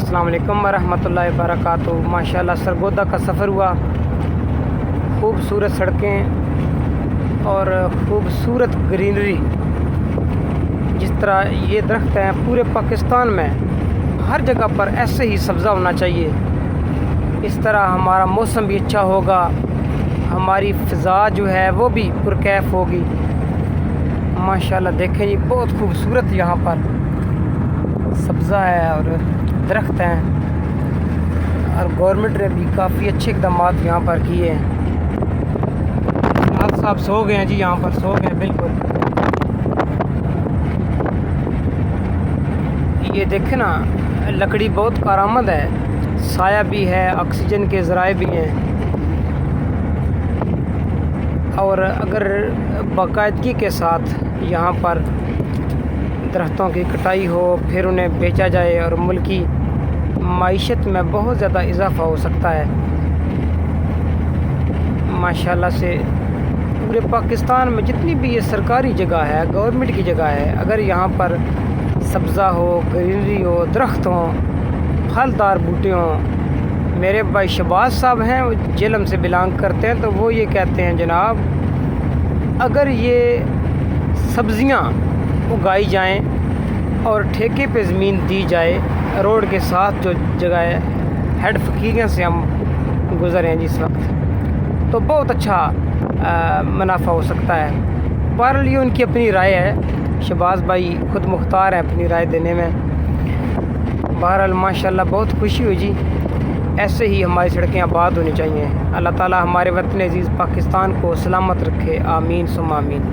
السلام علیکم ورحمۃ اللہ وبرکاتہ۔ ماشاءاللہ سرگودا کا سفر ہوا، خوبصورت سڑکیں اور خوبصورت گرینری۔ جس طرح یہ درخت ہیں پورے پاکستان میں ہر جگہ پر ایسے ہی سبزہ ہونا چاہیے۔ اس طرح ہمارا موسم بھی اچھا ہوگا، ہماری فضا جو ہے وہ بھی پرکیف ہوگی۔ ماشاءاللہ دیکھیں جی، بہت خوبصورت یہاں پر سبزہ ہے اور درخت ہیں، اور گورنمنٹ نے بھی کافی اچھے اقدامات یہاں پر کیے ہیں۔ آپ صاحب سو گئے ہیں جی، یہاں پر سو گئے ہیں بالکل۔ یہ دیکھیں نا، لکڑی بہت کارآمد ہے، سایہ بھی ہے، آکسیجن کے ذرائع بھی ہیں، اور اگر باقاعدگی کے ساتھ یہاں پر درختوں کی کٹائی ہو، پھر انہیں بیچا جائے، اور ملکی معیشت میں بہت زیادہ اضافہ ہو سکتا ہے۔ ماشاءاللہ سے پورے پاکستان میں جتنی بھی یہ سرکاری جگہ ہے، گورنمنٹ کی جگہ ہے، اگر یہاں پر سبزہ ہو، گرینری ہو، درخت ہوں، پھلدار بوٹے ہوں۔ میرے بھائی شہباز صاحب ہیں، وہ جہلم سے بلانگ کرتے ہیں، تو وہ یہ کہتے ہیں جناب، اگر یہ سبزیاں اگائی جائیں اور ٹھیکے پہ زمین دی جائے، روڈ کے ساتھ جو جگہ ہے، ہیڈ فقیریاں سے ہم گزرے ہیں جس وقت، تو بہت اچھا منافع ہو سکتا ہے۔ بہرحال یہ ان کی اپنی رائے ہے، شہباز بھائی خود مختار ہیں اپنی رائے دینے میں۔ بہرحال ماشاءاللہ بہت خوشی ہوئی جی، ایسے ہی ہماری سڑکیں آباد ہونی چاہیے۔ اللہ تعالی ہمارے وطن عزیز پاکستان کو سلامت رکھے، آمین ثم آمین۔